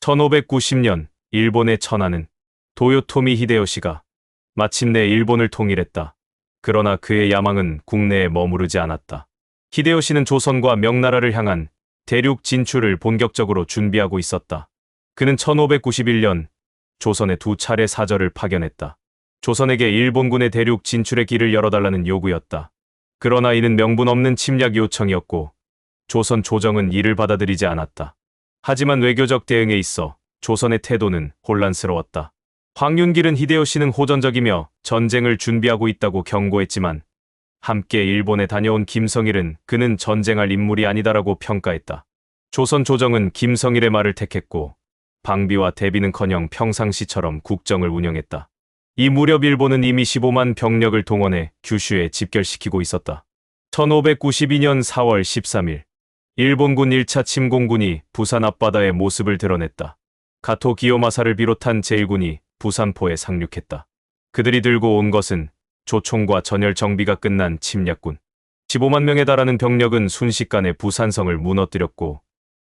1590년 일본의 천하는 도요토미 히데요시가 마침내 일본을 통일했다. 그러나 그의 야망은 국내에 머무르지 않았다. 히데요시는 조선과 명나라를 향한 대륙 진출을 본격적으로 준비하고 있었다. 그는 1591년 조선에 두 차례 사절을 파견했다. 조선에게 일본군의 대륙 진출의 길을 열어달라는 요구였다. 그러나 이는 명분 없는 침략 요청이었고 조선 조정은 이를 받아들이지 않았다. 하지만 외교적 대응에 있어 조선의 태도는 혼란스러웠다. 황윤길은 히데요시는 호전적이며 전쟁을 준비하고 있다고 경고했지만 함께 일본에 다녀온 김성일은 그는 전쟁할 인물이 아니다라고 평가했다. 조선 조정은 김성일의 말을 택했고 방비와 대비는커녕 평상시처럼 국정을 운영했다. 이 무렵 일본은 이미 15만 병력을 동원해 규슈에 집결시키고 있었다. 1592년 4월 13일 일본군 1차 침공군이 부산 앞바다에 모습을 드러냈다. 가토 기요마사를 비롯한 제1군이 부산포에 상륙했다. 그들이 들고 온 것은 조총과 전열 정비가 끝난 침략군. 15만 명에 달하는 병력은 순식간에 부산성을 무너뜨렸고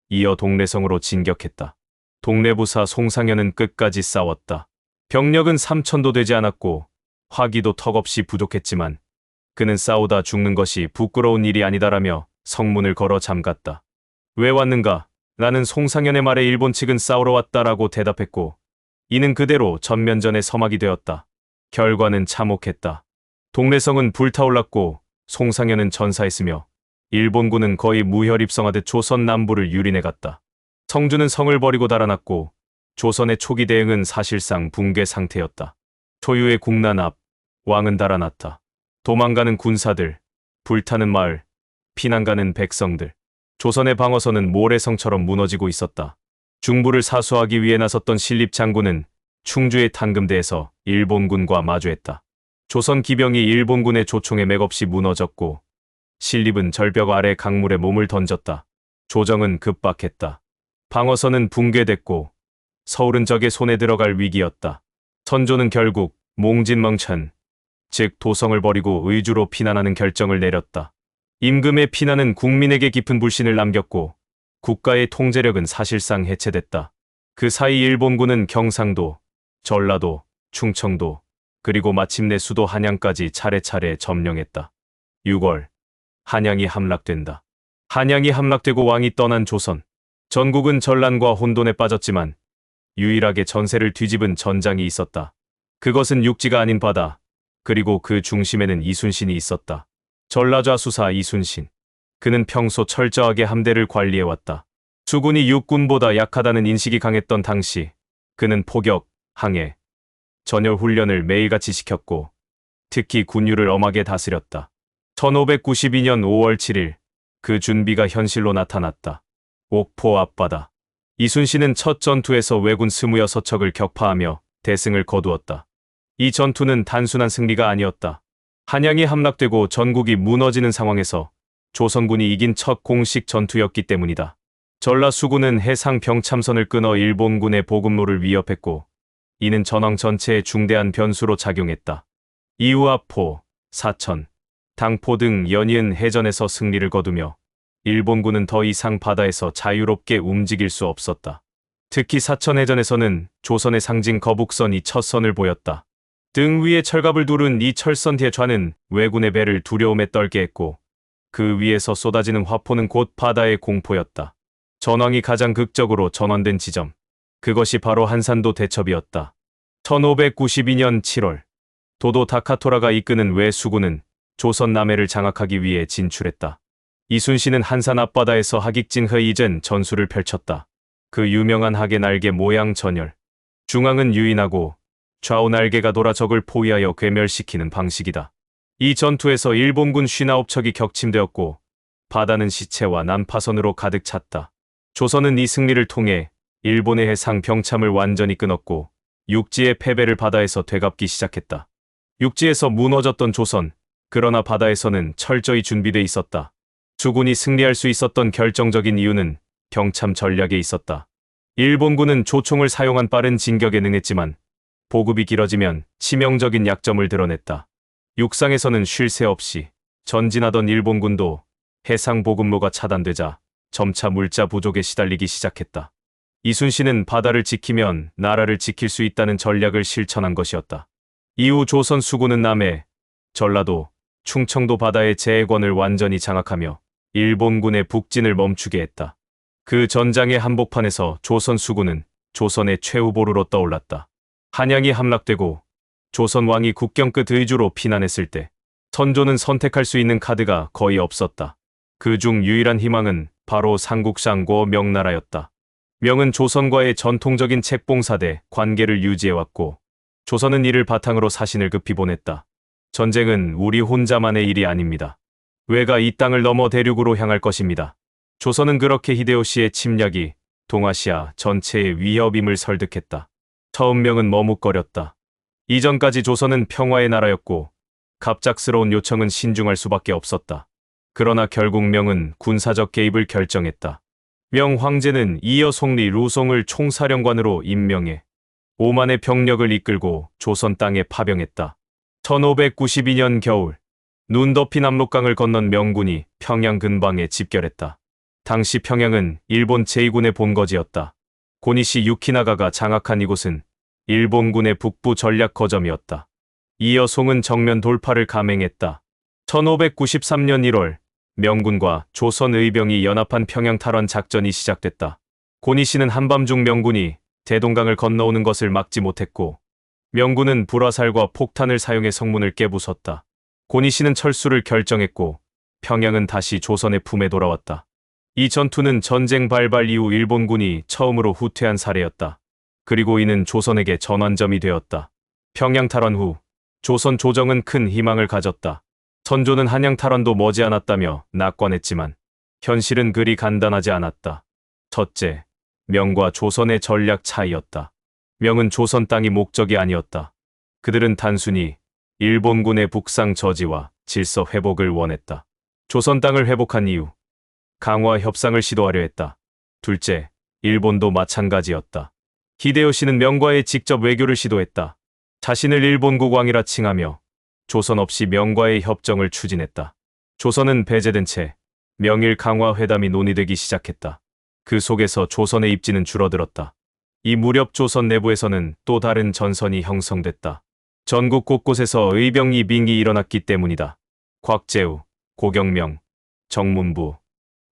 이어 동래성으로 진격했다. 동래부사 송상현은 끝까지 싸웠다. 병력은 3천도 되지 않았고 화기도 턱없이 부족했지만 그는 싸우다 죽는 것이 부끄러운 일이 아니다라며 성문을 걸어 잠갔다. 왜 왔는가? 나는 송상현의 말에 일본 측은 싸우러 왔다라고 대답했고 이는 그대로 전면전의 서막이 되었다. 결과는 참혹했다. 동래성은 불타올랐고 송상현은 전사했으며 일본군은 거의 무혈입성하듯 조선 남부를 유린해갔다. 성주는 성을 버리고 달아났고 조선의 초기 대응은 사실상 붕괴 상태였다. 초유의 국난 앞 왕은 달아났다. 도망가는 군사들, 불타는 마을, 피난가는 백성들. 조선의 방어선은 모래성처럼 무너지고 있었다. 중부를 사수하기 위해 나섰던 신립 장군은 충주의 탄금대에서 일본군과 마주했다. 조선 기병이 일본군의 조총에 맥없이 무너졌고 신립은 절벽 아래 강물에 몸을 던졌다. 조정은 급박했다. 방어선은 붕괴됐고 서울은 적의 손에 들어갈 위기였다. 선조는 결국 몽진멍천, 즉 도성을 버리고 의주로 피난하는 결정을 내렸다. 임금의 피난은 국민에게 깊은 불신을 남겼고 국가의 통제력은 사실상 해체됐다. 그 사이 일본군은 경상도, 전라도, 충청도, 그리고 마침내 수도 한양까지 차례차례 점령했다. 6월, 한양이 함락된다. 한양이 함락되고 왕이 떠난 조선. 전국은 전란과 혼돈에 빠졌지만 유일하게 전세를 뒤집은 전장이 있었다. 그것은 육지가 아닌 바다, 그리고 그 중심에는 이순신이 있었다. 전라좌 수사 이순신. 그는 평소 철저하게 함대를 관리해왔다. 수군이 육군보다 약하다는 인식이 강했던 당시 그는 포격, 항해, 전열 훈련을 매일같이 시켰고 특히 군유를 엄하게 다스렸다. 1592년 5월 7일 그 준비가 현실로 나타났다. 옥포 앞바다. 이순신은 첫 전투에서 왜군 26척을 격파하며 대승을 거두었다. 이 전투는 단순한 승리가 아니었다. 한양이 함락되고 전국이 무너지는 상황에서 조선군이 이긴 첫 공식 전투였기 때문이다. 전라 수군은 해상 병참선을 끊어 일본군의 보급로를 위협했고 이는 전황 전체에 중대한 변수로 작용했다. 이후 아포, 사천, 당포 등 연이은 해전에서 승리를 거두며 일본군은 더 이상 바다에서 자유롭게 움직일 수 없었다. 특히 사천해전에서는 조선의 상징 거북선이 첫 선을 보였다. 등 위에 철갑을 두른 이 철선 뒤의 좌는 왜군의 배를 두려움에 떨게 했고 그 위에서 쏟아지는 화포는 곧 바다의 공포였다. 전황이 가장 극적으로 전환된 지점. 그것이 바로 한산도 대첩이었다. 1592년 7월 도도 다카토라가 이끄는 왜수군은 조선 남해를 장악하기 위해 진출했다. 이순신은 한산 앞바다에서 하객진허 이전 전술을 펼쳤다. 그 유명한 하계 날개 모양 전열. 중앙은 유인하고 좌우 날개가 돌아 적을 포위하여 괴멸시키는 방식이다. 이 전투에서 일본군 59척이 격침되었고 바다는 시체와 난파선으로 가득 찼다. 조선은 이 승리를 통해 일본의 해상 병참을 완전히 끊었고 육지의 패배를 바다에서 되갚기 시작했다. 육지에서 무너졌던 조선, 그러나 바다에서는 철저히 준비돼 있었다. 수군이 승리할 수 있었던 결정적인 이유는 병참 전략에 있었다. 일본군은 조총을 사용한 빠른 진격에 능했지만 보급이 길어지면 치명적인 약점을 드러냈다. 육상에서는 쉴 새 없이 전진하던 일본군도 해상 보급로가 차단되자 점차 물자 부족에 시달리기 시작했다. 이순신은 바다를 지키면 나라를 지킬 수 있다는 전략을 실천한 것이었다. 이후 조선 수군은 남해, 전라도, 충청도 바다의 제해권을 완전히 장악하며 일본군의 북진을 멈추게 했다. 그 전장의 한복판에서 조선 수군은 조선의 최후보루로 떠올랐다. 한양이 함락되고 조선 왕이 국경 끝 의주로 피난했을 때 선조는 선택할 수 있는 카드가 거의 없었다. 그중 유일한 희망은 바로 삼국상고 명나라였다. 명은 조선과의 전통적인 책봉사대 관계를 유지해왔고 조선은 이를 바탕으로 사신을 급히 보냈다. 전쟁은 우리 혼자만의 일이 아닙니다. 왜가 이 땅을 넘어 대륙으로 향할 것입니다. 조선은 그렇게 히데요시의 침략이 동아시아 전체의 위협임을 설득했다. 처음 명은 머뭇거렸다. 이전까지 조선은 평화의 나라였고 갑작스러운 요청은 신중할 수밖에 없었다. 그러나 결국 명은 군사적 개입을 결정했다. 명 황제는 이어 송리 루송을 총사령관으로 임명해 5만의 병력을 이끌고 조선 땅에 파병했다. 1592년 겨울 눈 덮인 압록강을 건넌 명군이 평양 근방에 집결했다. 당시 평양은 일본 제2군의 본거지였다. 고니시 유키나가가 장악한 이곳은 일본군의 북부 전략 거점이었다. 이어 송은 정면 돌파를 감행했다. 1593년 1월 명군과 조선 의병이 연합한 평양 탈환 작전이 시작됐다. 고니시는 한밤중 명군이 대동강을 건너오는 것을 막지 못했고 명군은 불화살과 폭탄을 사용해 성문을 깨부쉈다. 고니시는 철수를 결정했고 평양은 다시 조선의 품에 돌아왔다. 이 전투는 전쟁 발발 이후 일본군이 처음으로 후퇴한 사례였다. 그리고 이는 조선에게 전환점이 되었다. 평양 탈환 후 조선 조정은 큰 희망을 가졌다. 선조는 한양 탈환도 머지않았다며 낙관했지만 현실은 그리 간단하지 않았다. 첫째, 명과 조선의 전략 차이였다. 명은 조선 땅이 목적이 아니었다. 그들은 단순히 일본군의 북상 저지와 질서 회복을 원했다. 조선 땅을 회복한 이후 강화 협상을 시도하려 했다. 둘째, 일본도 마찬가지였다. 히데요시는 명과의 직접 외교를 시도했다. 자신을 일본국 왕이라 칭하며 조선 없이 명과의 협정을 추진했다. 조선은 배제된 채 명일 강화 회담이 논의되기 시작했다. 그 속에서 조선의 입지는 줄어들었다. 이 무렵 조선 내부에서는 또 다른 전선이 형성됐다. 전국 곳곳에서 의병 이빙이 일어났기 때문이다. 곽재우, 고경명, 정문부,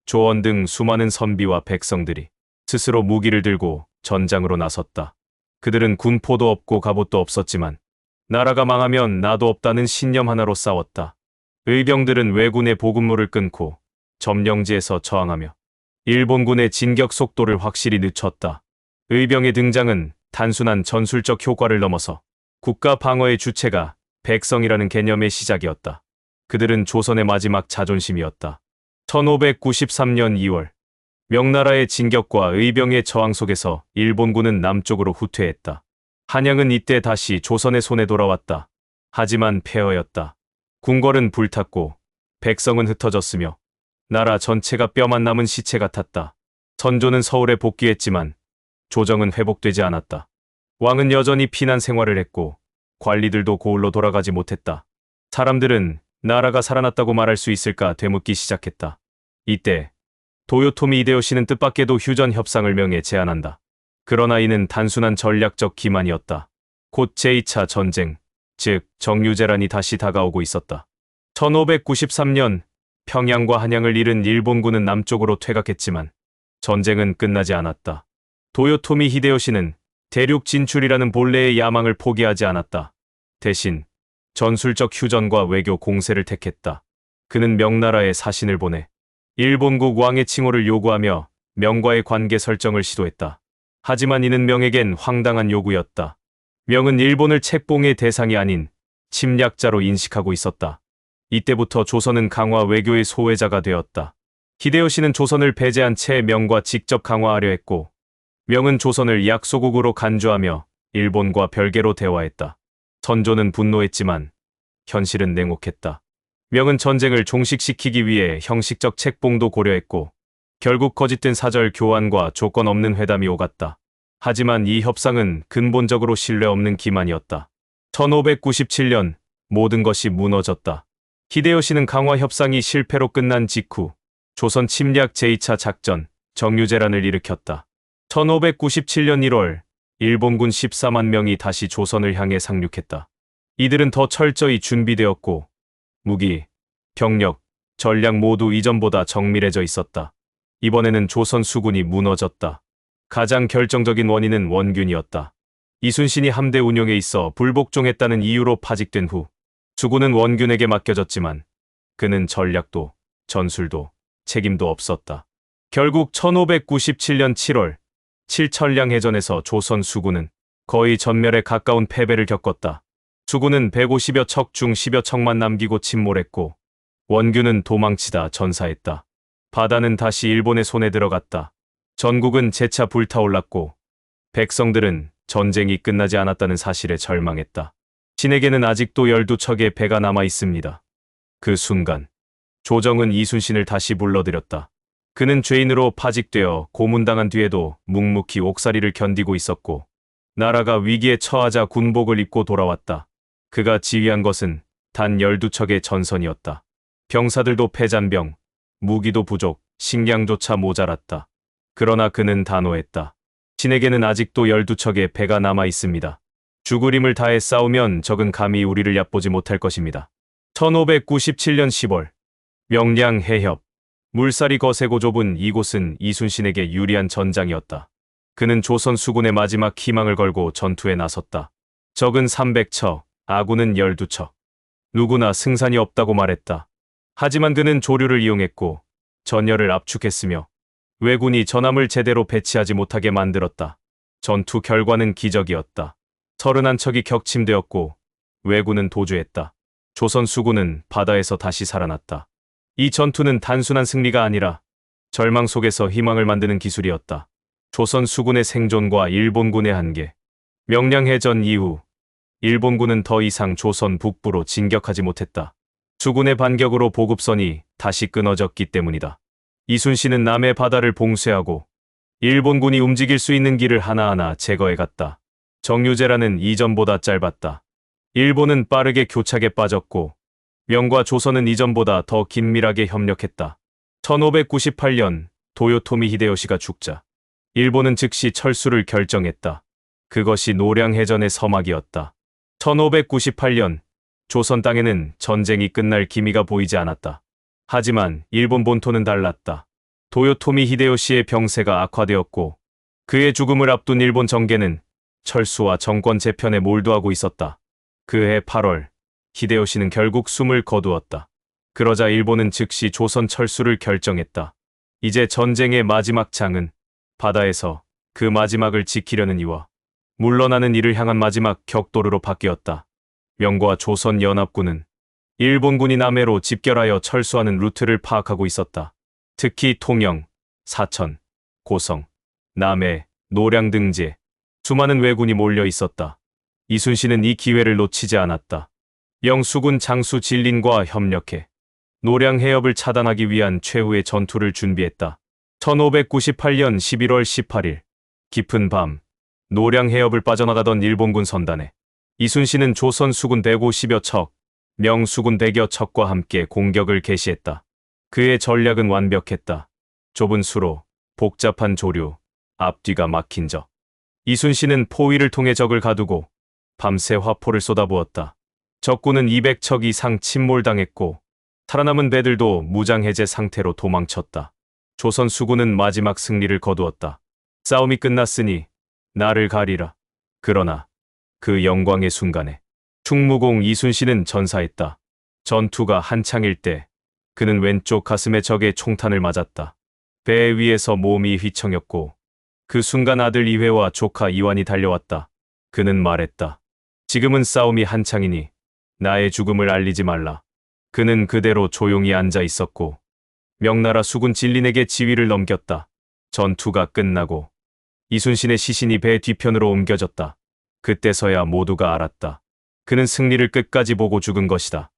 조원 등 수많은 선비와 백성들이 스스로 무기를 들고 전장으로 나섰다. 그들은 군포도 없고 갑옷도 없었지만 나라가 망하면 나도 없다는 신념 하나로 싸웠다. 의병들은 왜군의 보급로를 끊고 점령지에서 저항하며 일본군의 진격 속도를 확실히 늦췄다. 의병의 등장은 단순한 전술적 효과를 넘어서 국가 방어의 주체가 백성이라는 개념의 시작이었다. 그들은 조선의 마지막 자존심이었다. 1593년 2월 명나라의 진격과 의병의 저항 속에서 일본군은 남쪽으로 후퇴했다. 한양은 이때 다시 조선의 손에 돌아왔다. 하지만 폐허였다. 궁궐은 불탔고 백성은 흩어졌으며 나라 전체가 뼈만 남은 시체 같았다. 선조는 서울에 복귀했지만 조정은 회복되지 않았다. 왕은 여전히 피난 생활을 했고 관리들도 고을로 돌아가지 못했다. 사람들은 나라가 살아났다고 말할 수 있을까 되묻기 시작했다. 이때 도요토미 히데요시는 뜻밖에도 휴전 협상을 명해 제안한다. 그러나 이는 단순한 전략적 기만이었다. 곧 제2차 전쟁, 즉 정유재란이 다시 다가오고 있었다. 1593년 평양과 한양을 잃은 일본군은 남쪽으로 퇴각했지만 전쟁은 끝나지 않았다. 도요토미 히데요시는 대륙 진출이라는 본래의 야망을 포기하지 않았다. 대신 전술적 휴전과 외교 공세를 택했다. 그는 명나라에 사신을 보내 일본국 왕의 칭호를 요구하며 명과의 관계 설정을 시도했다. 하지만 이는 명에겐 황당한 요구였다. 명은 일본을 책봉의 대상이 아닌 침략자로 인식하고 있었다. 이때부터 조선은 강화 외교의 소외자가 되었다. 히데요시는 조선을 배제한 채 명과 직접 강화하려 했고 명은 조선을 약소국으로 간주하며 일본과 별개로 대화했다. 선조는 분노했지만 현실은 냉혹했다. 명은 전쟁을 종식시키기 위해 형식적 책봉도 고려했고 결국 거짓된 사절 교환과 조건 없는 회담이 오갔다. 하지만 이 협상은 근본적으로 신뢰 없는 기만이었다. 1597년 모든 것이 무너졌다. 히데요시는 강화 협상이 실패로 끝난 직후 조선 침략 제2차 작전 정유재란을 일으켰다. 1597년 1월 일본군 14만 명이 다시 조선을 향해 상륙했다. 이들은 더 철저히 준비되었고 무기, 병력, 전략 모두 이전보다 정밀해져 있었다. 이번에는 조선 수군이 무너졌다. 가장 결정적인 원인은 원균이었다. 이순신이 함대 운용에 있어 불복종했다는 이유로 파직된 후 수군은 원균에게 맡겨졌지만 그는 전략도 전술도 책임도 없었다. 결국 1597년 7월 칠천량 해전에서 조선 수군은 거의 전멸에 가까운 패배를 겪었다. 수군은 150여 척 중 10여 척만 남기고 침몰했고 원균은 도망치다 전사했다. 바다는 다시 일본의 손에 들어갔다. 전국은 재차 불타올랐고 백성들은 전쟁이 끝나지 않았다는 사실에 절망했다. 신에게는 아직도 12척의 배가 남아 있습니다. 그 순간 조정은 이순신을 다시 불러들였다. 그는 죄인으로 파직되어 고문당한 뒤에도 묵묵히 옥살이를 견디고 있었고 나라가 위기에 처하자 군복을 입고 돌아왔다. 그가 지휘한 것은 단 12척의 전선이었다. 병사들도 패잔병, 무기도 부족, 식량조차 모자랐다. 그러나 그는 단호했다. 신에게는 아직도 12척의 배가 남아 있습니다. 죽을 힘을 다해 싸우면 적은 감히 우리를 얕보지 못할 것입니다. 1597년 10월 명량 해협. 물살이 거세고 좁은 이곳은 이순신에게 유리한 전장이었다. 그는 조선 수군의 마지막 희망을 걸고 전투에 나섰다. 적은 300척, 아군은 12척. 누구나 승산이 없다고 말했다. 하지만 그는 조류를 이용했고 전열을 압축했으며 왜군이 전함을 제대로 배치하지 못하게 만들었다. 전투 결과는 기적이었다. 31척이 격침되었고 왜군은 도주했다. 조선 수군은 바다에서 다시 살아났다. 이 전투는 단순한 승리가 아니라 절망 속에서 희망을 만드는 기술이었다. 조선 수군의 생존과 일본군의 한계. 명량해전 이후 일본군은 더 이상 조선 북부로 진격하지 못했다. 수군의 반격으로 보급선이 다시 끊어졌기 때문이다. 이순신은 남해 바다를 봉쇄하고 일본군이 움직일 수 있는 길을 하나하나 제거해갔다. 정유재라는 이전보다 짧았다. 일본은 빠르게 교착에 빠졌고 명과 조선은 이전보다 더 긴밀하게 협력했다. 1598년 도요토미 히데요시가 죽자 일본은 즉시 철수를 결정했다. 그것이 노량해전의 서막이었다. 1598년 조선 땅에는 전쟁이 끝날 기미가 보이지 않았다. 하지만 일본 본토는 달랐다. 도요토미 히데요시의 병세가 악화되었고 그의 죽음을 앞둔 일본 정계는 철수와 정권 재편에 몰두하고 있었다. 그해 8월 히데요시는 결국 숨을 거두었다. 그러자 일본은 즉시 조선 철수를 결정했다. 이제 전쟁의 마지막 장은 바다에서 그 마지막을 지키려는 이와 물러나는 이를 향한 마지막 격도르로 바뀌었다. 명과 조선 연합군은 일본군이 남해로 집결하여 철수하는 루트를 파악하고 있었다. 특히 통영, 사천, 고성, 남해, 노량 등지에 수많은 왜군이 몰려 있었다. 이순신은 이 기회를 놓치지 않았다. 영수군 장수 진린과 협력해 노량 해협을 차단하기 위한 최후의 전투를 준비했다. 1598년 11월 18일 깊은 밤 노량 해협을 빠져나가던 일본군 선단에 이순신은 조선 수군 150여 척, 명수군 100여 척과 함께 공격을 개시했다. 그의 전략은 완벽했다. 좁은 수로, 복잡한 조류, 앞뒤가 막힌 적. 이순신은 포위를 통해 적을 가두고 밤새 화포를 쏟아부었다. 적군은 200척 이상 침몰당했고 살아남은 배들도 무장해제 상태로 도망쳤다. 조선 수군은 마지막 승리를 거두었다. 싸움이 끝났으니 나를 가리라. 그러나 그 영광의 순간에 충무공 이순신은 전사했다. 전투가 한창일 때 그는 왼쪽 가슴에 적의 총탄을 맞았다. 배 위에서 몸이 휘청였고 그 순간 아들 이회와 조카 이완이 달려왔다. 그는 말했다. 지금은 싸움이 한창이니 나의 죽음을 알리지 말라. 그는 그대로 조용히 앉아 있었고 명나라 수군 진린에게 지휘를 넘겼다. 전투가 끝나고 이순신의 시신이 배 뒤편으로 옮겨졌다. 그때서야 모두가 알았다. 그는 승리를 끝까지 보고 죽은 것이다.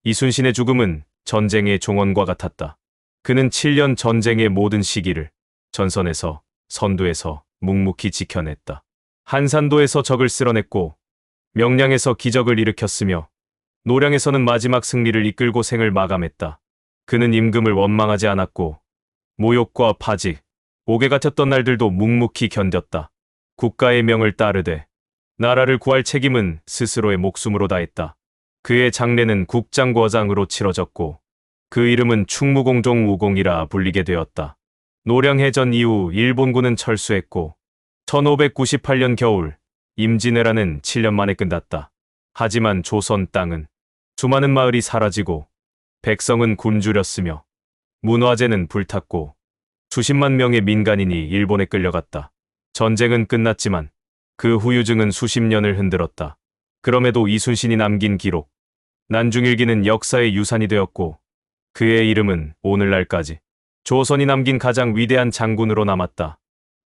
이순신의 죽음은 전쟁의 종언과 같았다. 그는 7년 전쟁의 모든 시기를 전선에서 선두에서 묵묵히 지켜냈다. 한산도에서 적을 쓸어냈고 명량에서 기적을 일으켰으며 노량에서는 마지막 승리를 이끌고 생을 마감했다. 그는 임금을 원망하지 않았고 모욕과 파직, 옥에 갇혔던 날들도 묵묵히 견뎠다. 국가의 명을 따르되 나라를 구할 책임은 스스로의 목숨으로 다했다. 그의 장례는 국장과장으로 치러졌고 그 이름은 충무공종 우공이라 불리게 되었다. 노량해전 이후 일본군은 철수했고 1598년 겨울 임진왜란은 7년 만에 끝났다. 하지만 조선 땅은 수많은 마을이 사라지고 백성은 굶주렸으며 문화재는 불탔고 수십만 명의 민간인이 일본에 끌려갔다. 전쟁은 끝났지만 그 후유증은 수십 년을 흔들었다. 그럼에도 이순신이 남긴 기록, 난중일기는 역사의 유산이 되었고 그의 이름은 오늘날까지 조선이 남긴 가장 위대한 장군으로 남았다.